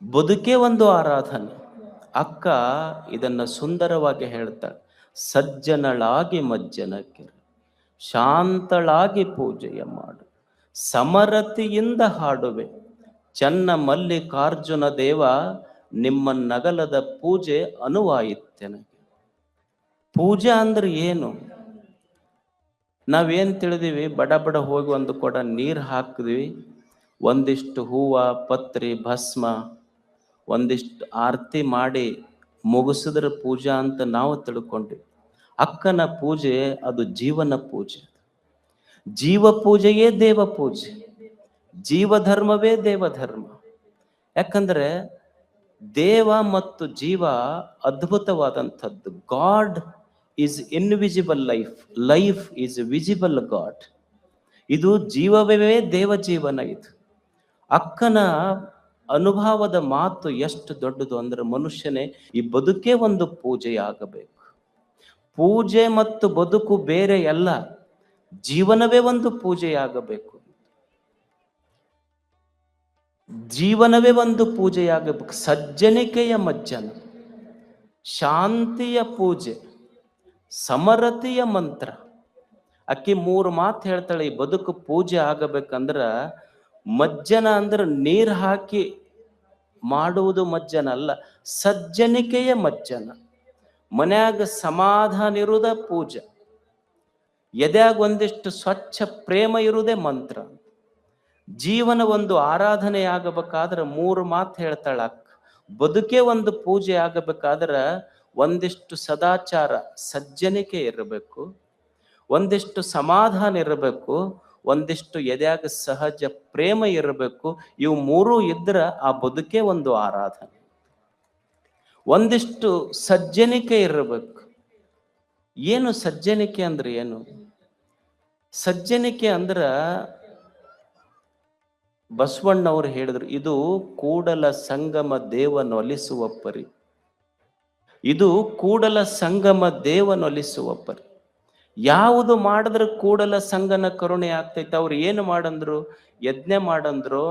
ಬದುಕೇ ಒಂದು ಆರಾಧನೆ. ಅಕ್ಕ ಇದನ್ನ ಸುಂದರವಾಗಿ ಹೇಳ್ತಾಳೆ. ಸಜ್ಜನಳಾಗಿ ಮಜ್ಜನಕ್ಕೆ ಶಾಂತಳಾಗಿ ಪೂಜೆಯ ಮಾಡು, ಸಮರತಿಯಿಂದ ಹಾಡುವೆ, ಚನ್ನ ಮಲ್ಲಿಕಾರ್ಜುನ ದೇವ ನಿಮ್ಮ ನಗಲದ ಪೂಜೆ ಅನುವಾಯಿತೆನಗೆ. ಪೂಜೆ ಅಂದ್ರೆ ಏನು? ನಾವೇನು ತಿಳಿದೀವಿ? ಬಡ ಬಡ ಹೋಗಿ ಒಂದು ಕೊಡ ನೀರು ಹಾಕಿದ್ವಿ, ಒಂದಿಷ್ಟು ಹೂವ ಪತ್ರಿ ಭಸ್ಮ ಒಂದಿಷ್ಟು ಆರತಿ ಮಾಡಿ ಮುಗಿಸಿದ್ರ ಪೂಜಾ ಅಂತ ನಾವು ತಿಳ್ಕೊಂಡ್ವಿ. ಅಕ್ಕನ ಪೂಜೆ ಅದು ಜೀವನ ಪೂಜೆ. ಜೀವ ಪೂಜೆಯೇ ದೇವ ಪೂಜೆ, ಜೀವಧರ್ಮವೇ ದೇವಧರ್ಮ. ಯಾಕಂದ್ರೆ ದೇವ ಮತ್ತು ಜೀವ ಅದ್ಭುತವಾದಂಥದ್ದು. God is invisible life, life is visible God. ಇದು ಜೀವವೇ ದೇವ ಜೀವನ. ಇದು ಅಕ್ಕನ ಅನುಭವದ ಮಾತು ಎಷ್ಟು ದೊಡ್ಡದು ಅಂದ್ರೆ, ಮನುಷ್ಯನೇ ಈ ಬದುಕೇ ಒಂದು ಪೂಜೆಯಾಗಬೇಕು. ಪೂಜೆ ಮತ್ತು ಬದುಕು ಬೇರೆ ಅಲ್ಲ, ಜೀವನವೇ ಒಂದು ಪೂಜೆಯಾಗಬೇಕು. ಜೀವನವೇ ಒಂದು ಪೂಜೆಯಾಗಬೇಕು. ಸಜ್ಜನಿಕೆಯ ಮಜ್ಜನ, ಶಾಂತಿಯ ಪೂಜೆ, ಸಮರತಿಯ ಮಂತ್ರ. ಅಕ್ಕಿ 3 ಮಾತು ಹೇಳ್ತಾಳೆ. ಈ ಬದುಕು ಪೂಜೆ ಆಗಬೇಕಂದ್ರ ಮಜ್ಜನ ಅಂದ್ರೆ ನೀರು ಹಾಕಿ ಮಾಡುವುದು ಮಜ್ಜನ ಅಲ್ಲ, ಸಜ್ಜನಿಕೆಯ ಮಜ್ಜನ. ಮನ್ಯಾಗ ಸಮಾಧಾನ ಇರುವುದ ಪೂಜೆ, ಎದ್ಯಾಗ ಒಂದಿಷ್ಟು ಸ್ವಚ್ಛ ಪ್ರೇಮ ಇರುವುದೇ ಮಂತ್ರ. ಜೀವನ ಒಂದು ಆರಾಧನೆ ಆಗಬೇಕಾದ್ರೆ 3 ಮಾತು ಹೇಳ್ತಾಳ ಅಕ್ಕ. ಬದುಕೇ ಒಂದು ಪೂಜೆ ಆಗಬೇಕಾದ್ರೆ ಒಂದಿಷ್ಟು ಸದಾಚಾರ ಸಜ್ಜನಿಕೆ ಇರಬೇಕು, ಒಂದಿಷ್ಟು ಸಮಾಧಾನ ಇರಬೇಕು, ಒಂದಿಷ್ಟು ಎದ್ಯಾಗ ಸಹಜ ಪ್ರೇಮ ಇರಬೇಕು. ಇವು 3 ಇದ್ರ ಆ ಬದುಕೇ ಒಂದು ಆರಾಧನೆ. ಒಂದಿಷ್ಟು ಸಜ್ಜನಿಕೆ ಇರಬೇಕು. ಏನು ಸಜ್ಜನಿಕೆ ಅಂದ್ರೆ ಏನು? ಸಜ್ಜನಿಕೆ ಅಂದ್ರ ಬಸವಣ್ಣವ್ರು ಹೇಳಿದ್ರು, ಇದು ಕೂಡಲ ಸಂಗಮ ದೇವನೊಲಿಸುವ ಪರಿ. ಇದು ಕೂಡಲ ಸಂಗಮ ದೇವನೊಲಿಸುವ ಪರಿ. ಯಾವುದು ಮಾಡಿದ್ರೆ ಕೂಡಲ ಸಂಗನ ಕರುಣೆ ಆಗ್ತೈತೆ? ಅವ್ರು ಏನು ಮಾಡಂದ್ರು? ಯಜ್ಞ ಮಾಡಂದ್ರು,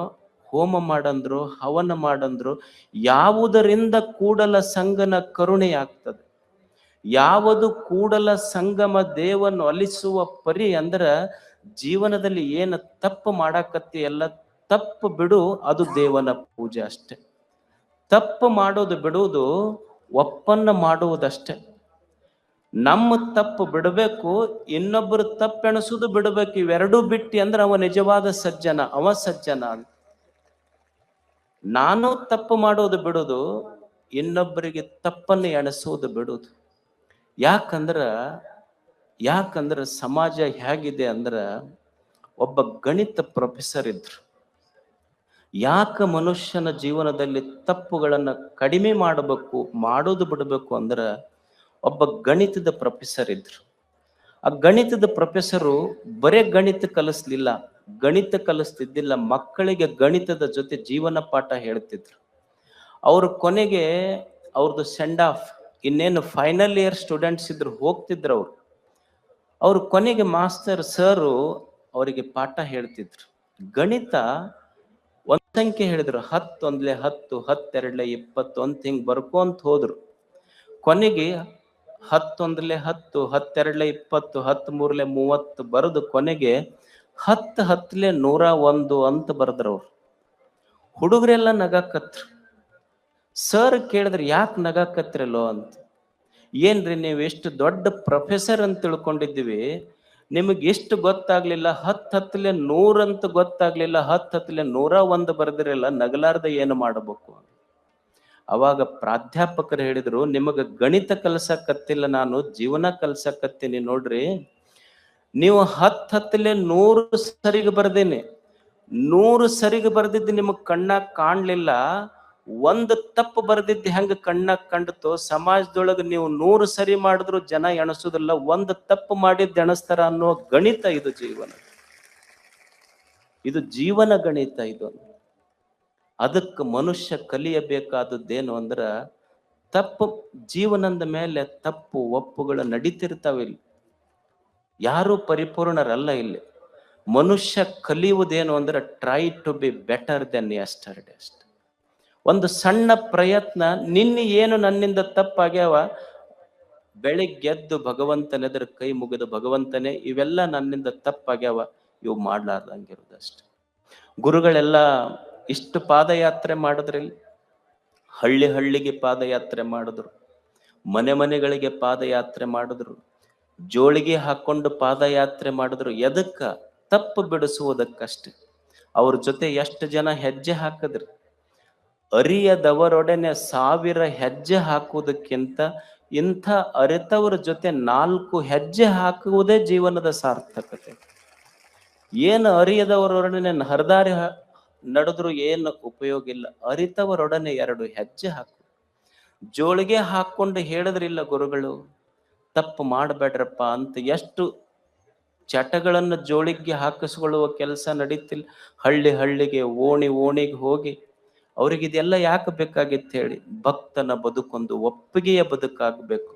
ಹೋಮ ಮಾಡಂದ್ರು, ಹವನ ಮಾಡಂದ್ರು. ಯಾವುದರಿಂದ ಕೂಡಲ ಸಂಗನ ಕರುಣೆ ಆಗ್ತದೆ? ಯಾವುದು ಕೂಡಲ ಸಂಗಮ ದೇವನು ಒಲಿಸುವ ಪರಿ ಅಂದ್ರ, ಜೀವನದಲ್ಲಿ ಏನು ತಪ್ಪು ಮಾಡಾಕತ್ತಿ ಎಲ್ಲ ತಪ್ಪು ಬಿಡು, ಅದು ದೇವನ ಪೂಜೆ ಅಷ್ಟೆ. ತಪ್ಪು ಮಾಡೋದು ಬಿಡುವುದು, ಒಪ್ಪನ್ನ ಮಾಡುವುದಷ್ಟೆ. ನಮ್ಮ ತಪ್ಪು ಬಿಡಬೇಕು, ಇನ್ನೊಬ್ಬರು ತಪ್ಪೆಣಸುದು ಬಿಡಬೇಕು. ಇವೆರಡೂ ಬಿಟ್ಟಿ ಅಂದ್ರೆ ಅವ ನಿಜವಾದ ಸಜ್ಜನ, ಅವ ಸಜ್ಜನ ಅಂತ. ನಾನು ತಪ್ಪು ಮಾಡೋದು ಬಿಡುದು, ಇನ್ನೊಬ್ಬರಿಗೆ ತಪ್ಪನ್ನು ಎಣಸುವುದು ಬಿಡುದು. ಯಾಕಂದ್ರ ಸಮಾಜ ಹೇಗಿದೆ ಅಂದ್ರ, ಒಬ್ಬ ಗಣಿತ ಪ್ರೊಫೆಸರ್ ಇದ್ರು. ಯಾಕೆ ಮನುಷ್ಯನ ಜೀವನದಲ್ಲಿ ತಪ್ಪುಗಳನ್ನು ಕಡಿಮೆ ಮಾಡಬೇಕು, ಮಾಡೋದು ಬಿಡಬೇಕು ಅಂದ್ರ, ಒಬ್ಬ ಗಣಿತದ ಪ್ರೊಫೆಸರ್ ಇದ್ರು. ಆ ಗಣಿತದ ಪ್ರೊಫೆಸರು ಬರೇ ಗಣಿತ ಕಲಿಸ್ಲಿಲ್ಲ, ಗಣಿತ ಕಲಿಸ್ತಿದ್ದಿಲ್ಲ, ಮಕ್ಕಳಿಗೆ ಗಣಿತದ ಜೊತೆ ಜೀವನ ಪಾಠ ಹೇಳ್ತಿದ್ರು. ಅವ್ರ ಕೊನೆಗೆ ಅವ್ರದ್ದು ಸೆಂಡ್ ಆಫ್, ಇನ್ನೇನು ಫೈನಲ್ ಇಯರ್ ಸ್ಟೂಡೆಂಟ್ಸ್ ಇದ್ರು, ಹೋಗ್ತಿದ್ರು ಅವ್ರು. ಅವ್ರ ಕೊನೆಗೆ ಮಾಸ್ತರ್ ಸರು ಅವರಿಗೆ ಪಾಠ ಹೇಳ್ತಿದ್ರು. ಗಣಿತ ಒಂದ್ ಸಂಖ್ಯೆ ಹೇಳಿದ್ರು, 10 1 10, 10 2 20 ಅಂತ ಹಿಂಗ್ ಬರ್ಕೊಂತ ಹೋದ್ರು. ಕೊನೆಗೆ 10 1 10, 10 2 20, 10 3 30 ಬರೆದು ಕೊನೆಗೆ 10 10 101 ಅಂತ ಬರೆದ್ರವ್ರು. ಹುಡುಗರೆಲ್ಲ ನಗಾಕತ್ರು. ಸರ್ ಕೇಳಿದ್ರೆ, ಯಾಕೆ ನಗಾಕತ್ರಲ್ಲೋ ಅಂತ. ಏನ್ರಿ ನೀವು ಎಷ್ಟು ದೊಡ್ಡ ಪ್ರೊಫೆಸರ್ ಅಂತ ತಿಳ್ಕೊಂಡಿದ್ದೀವಿ, ನಿಮಗೆ ಎಷ್ಟು ಗೊತ್ತಾಗ್ಲಿಲ್ಲ? 10 10 100 ಅಂತ ಗೊತ್ತಾಗ್ಲಿಲ್ಲ, 10 10 101 ಬರೆದಿರಲ್ಲ, ನಗಲಾರ್ದ ಏನು ಮಾಡಬೇಕು? ಅವಾಗ ಪ್ರಾಧ್ಯಾಪಕರು ಹೇಳಿದ್ರು, ನಿಮಗೆ ಗಣಿತ ಕಲ್ಸಕತ್ತಿಲ್ಲ, ನಾನು ಜೀವನ ಕಲ್ಸಕತ್ತೀನಿ ನೋಡ್ರಿ. ನೀವು 10 10 100 ಸರಿಗೆ ಬರ್ದೇನೆ, 100 ಸರಿಗೆ ಬರ್ದಿದ್ದು ನಿಮಗ್ ಕಣ್ಣಾಗ ಕಾಣ್ಲಿಲ್ಲ, ಒಂದು ತಪ್ಪು ಬರ್ದಿದ್ದು ಹೆಂಗ ಕಣ್ಣಾಗ ಕಂಡತೋ, ಸಮಾಜದೊಳಗೆ ನೀವು 100 ಸರಿ ಮಾಡಿದ್ರು ಜನ ಎಣಸುದಿಲ್ಲ, ಒಂದು ತಪ್ಪು ಮಾಡಿದ್ದು ಎಣಸ್ತಾರ ಅನ್ನೋ ಗಣಿತ ಇದು ಜೀವನ. ಇದು ಜೀವನ ಗಣಿತ ಇದು. ಅದಕ್ಕೆ ಮನುಷ್ಯ ಕಲಿಯಬೇಕಾದದ್ದೇನು ಅಂದ್ರ, ತಪ್ಪು ಜೀವನದ ಮೇಲೆ ತಪ್ಪು ಒಪ್ಪುಗಳು ನಡೀತಿರ್ತಾವಿಲ್ಲಿ. ಯಾರೂ ಪರಿಪೂರ್ಣರಲ್ಲ ಇಲ್ಲಿ. ಮನುಷ್ಯ ಕಲಿಯುವುದೇನು ಅಂದ್ರೆ, try to be better than yesterday ಅಷ್ಟೆ. ಒಂದು ಸಣ್ಣ ಪ್ರಯತ್ನ, ನಿನ್ನೆ ಏನು ನನ್ನಿಂದ ತಪ್ಪಾಗ್ಯಾವ, ಬೆಳಿಗ್ಗೆದ್ದು ಭಗವಂತನೆದುರು ಕೈ ಮುಗಿದು ಭಗವಂತನೇ ಇವೆಲ್ಲ ನನ್ನಿಂದ ತಪ್ಪಾಗ್ಯಾವ, ಇವು ಮಾಡ್ಲಾರ್ದಂಗಿರೋದಷ್ಟೆ. ಗುರುಗಳೆಲ್ಲ ಇಷ್ಟು ಪಾದಯಾತ್ರೆ ಮಾಡಿದ್ರಿಲ್ಲ, ಹಳ್ಳಿ ಹಳ್ಳಿಗೆ ಪಾದಯಾತ್ರೆ ಮಾಡಿದ್ರು, ಮನೆ ಮನೆಗಳಿಗೆ ಪಾದಯಾತ್ರೆ ಮಾಡಿದ್ರು, ಜೋಳಿಗೆ ಹಾಕೊಂಡು ಪಾದಯಾತ್ರೆ ಮಾಡಿದ್ರು. ಎದಕ್ಕ? ತಪ್ಪು ಬಿಡಿಸುವುದಕ್ಕಷ್ಟೆ. ಅವ್ರ ಜೊತೆ ಎಷ್ಟು ಜನ ಹೆಜ್ಜೆ ಹಾಕಿದ್ರು? ಅರಿಯದವರೊಡನೆ 1000 ಹೆಜ್ಜೆ ಹಾಕುವುದಕ್ಕಿಂತ ಇಂಥ ಅರಿತವರ ಜೊತೆ 4 ಹೆಜ್ಜೆ ಹಾಕುವುದೇ ಜೀವನದ ಸಾರ್ಥಕತೆ. ಏನು ಅರಿಯದವರೊಡನೆ ಹರದಾರಿ ನಡೆದ್ರು ಏನು ಉಪಯೋಗ ಇಲ್ಲ. ಅರಿತವರೊಡನೆ 2 ಹೆಜ್ಜೆ ಹಾಕು. ಜೋಳಿಗೆ ಹಾಕೊಂಡು ಹೇಳಿದ್ರಿಲ್ಲ ಗುರುಗಳು, ತಪ್ಪು ಮಾಡಬೇಡ್ರಪ್ಪ ಅಂತ. ಎಷ್ಟು ಚಟಗಳನ್ನು ಜೋಳಿಗೆ ಹಾಕಿಸ್ಕೊಳ್ಳುವ ಕೆಲಸ ನಡೀತಿಲ್ಲ. ಹಳ್ಳಿ ಹಳ್ಳಿಗೆ, ಓಣಿ ಓಣಿಗೆ ಹೋಗಿ ಅವ್ರಿಗಿದೆಲ್ಲ ಯಾಕೆ ಬೇಕಾಗಿತ್ತು ಹೇಳಿ? ಭಕ್ತನ ಬದುಕೊಂದು ಒಪ್ಪಿಗೆಯ ಬದುಕಾಗಬೇಕು.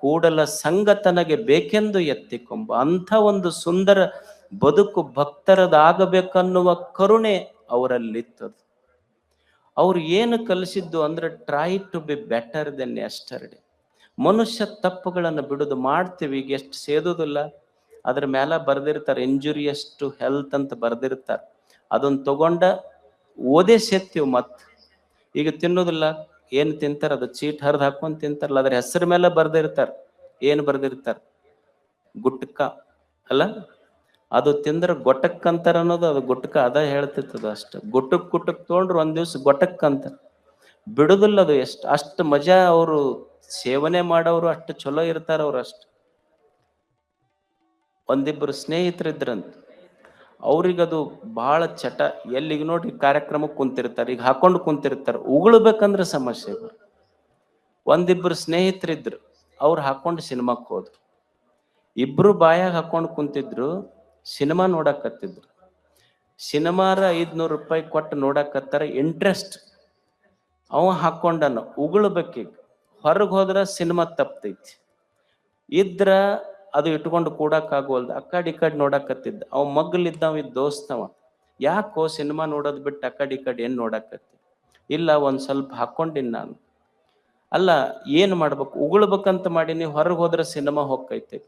ಕೂಡಲ ಸಂಗತನಗೆ ಬೇಕೆಂದು ಎತ್ತಿಕೊಂಬ ಅಂಥ ಒಂದು ಸುಂದರ ಬದುಕು ಭಕ್ತರದಾಗಬೇಕನ್ನುವ ಕರುಣೆ ಅವರಲ್ಲಿತ್ತದು. ಅವ್ರು ಏನು ಕಲಿಸಿದ್ದು ಅಂದ್ರೆ try to be better than yesterday. ಮನುಷ್ಯ ತಪ್ಪುಗಳನ್ನು ಬಿಡುದು ಮಾಡ್ತೀವಿ. ಈಗ ಎಷ್ಟು ಸೇದುದಿಲ್ಲ, ಅದ್ರ ಮೇಲೆ ಬರ್ದಿರ್ತಾರೆ ಇಂಜುರಿಯಸ್ ಟು ಹೆಲ್ತ್ ಅಂತ ಬರ್ದಿರ್ತಾರೆ. ಅದನ್ನ ತಗೊಂಡ ಓದೇ ಸೇತ್ತೀವಿ. ಮತ್ತೆ ಈಗ ತಿನ್ನೋದಿಲ್ಲ, ಏನು ತಿಂತಾರೆ ಅದು ಚೀಟ್ ಹರಿದು ಹಾಕೊಂಡು ತಿಂತಾರಲ್ಲ, ಅದ್ರ ಹೆಸರು ಮೇಲೆ ಬರ್ದಿರ್ತಾರೆ. ಏನು ಬರ್ದಿರ್ತಾರೆ? ಗುಟ್ಕ ಅಲ್ಲ, ಅದು ತಿಂದ್ರೆ ಗೊಟಕ್ ಅಂತಾರ ಅನ್ನೋದು. ಅದು ಗುಟ್ಕ ಅದ ಹೇಳ್ತಿರ್ತದ ಅಷ್ಟ. ಗುಟಕ್ ತೊಗೊಂಡ್ರು ಒಂದ್ ದಿವ್ಸ ಗೊಟಕ್ ಅಂತಾರ. ಬಿಡುದಿಲ್ಲ ಅದು. ಅಷ್ಟು ಮಜಾ ಅವರು ಸೇವನೆ ಮಾಡೋರು, ಅಷ್ಟು ಚಲೋ ಇರ್ತಾರ ಅವ್ರು. ಅಷ್ಟು ಒಂದಿಬ್ಬರು ಸ್ನೇಹಿತರಿದ್ರಂತ, ಅವ್ರಿಗದು ಬಹಳ ಚಟ. ಎಲ್ಲಿಗೆ ನೋಡಿ ಕಾರ್ಯಕ್ರಮಕ್ಕೆ ಕುಂತಿರ್ತಾರೆ, ಈಗ ಹಾಕೊಂಡು ಕುಂತಿರ್ತಾರೆ, ಉಗುಳ್ಬೇಕಂದ್ರೆ ಸಮಸ್ಯೆ. ಒಂದಿಬ್ಬರು ಸ್ನೇಹಿತರಿದ್ರು, ಅವ್ರು ಹಾಕೊಂಡು ಸಿನಿಮಾಕ್ಕೆ ಹೋದ್ರು. ಇಬ್ರು ಬಾಯಾಗ ಹಾಕೊಂಡು ಕುಂತಿದ್ರು, ಸಿನಿಮಾ ನೋಡಕತ್ತಿದ್ರು. ಸಿನಿಮಾರ 500 ರೂಪಾಯಿ ಕೊಟ್ಟು ನೋಡಕತ್ತಾರ, ಇಂಟ್ರೆಸ್ಟ್. ಅವ ಹಾಕೊಂಡನ ಉಗುಳ್ಬೇಕೀಗ. ಹೊರಗೆ ಹೋದ್ರ ಸಿನಿಮಾ ತಪ್ತೈತಿ, ಇದ್ರ ಅದು ಇಟ್ಕೊಂಡು ಕೂಡಕ್ಕಾಗೋಲ್ದು. ಅಕ್ಕಡಿ ಈ ಕಡೆ ನೋಡಕತ್ತಿದ್ದ. ಅವ ಮಗ್ಲಿದ್ದವ, ಇದ್ ದೋಸ್ತವ. ಯಾಕೋ ಸಿನಿಮಾ ನೋಡೋದ್ ಬಿಟ್ಟು ಅಕ್ಕಡಿ ಈ ಕಡೆ ಏನ್ ನೋಡಕತ್ತಿ? ಇಲ್ಲ, ಒಂದ್ ಸ್ವಲ್ಪ ಹಾಕೊಂಡಿನಿ ನಾನು. ಅಲ್ಲ, ಏನ್ ಮಾಡ್ಬೇಕು? ಉಗುಳ್ಬೇಕಂತ ಮಾಡೀನಿ, ಹೊರಗೆ ಹೋದ್ರೆ ಸಿನಿಮಾ ಹೋಗ್ತೈತಿ.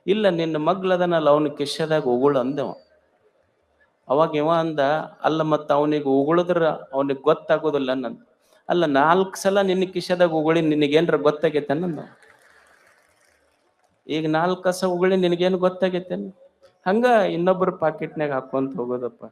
ಇಲ್ಲ, ನಿನ್ನ ಮಗ್ಲದನಲ್ಲ, ಅವನ ಕಿಶೆದಾಗ ಉಗುಳು ಅಂದವ. ಅವಾಗ ಇವ ಅಂದ, ಅಲ್ಲ ಮತ್ತ ಅವನಿಗೆ ಉಗುಳಿದ್ರ ಅವನಿಗೆ ಗೊತ್ತಾಗೋದಿಲ್ಲ ನಂದು. ಅಲ್ಲ, 4 ಸಲ ನಿನ್ನ ಕಿಶೆದಾಗ ಉಗುಳಿ ನಿನಗೇನ್ರ ಗೊತ್ತಾಗೈತೆ ನಂದ? ಈಗ 4 ಕಸ ಉಗುಳಿ ನಿನಗೇನು ಗೊತ್ತಾಗೈತೇನು? ಹಂಗ ಇನ್ನೊಬ್ಬರ ಪಾಕೆಟ್ನಾಗ ಹಾಕೊಂತ ಹೋಗೋದಪ್ಪ.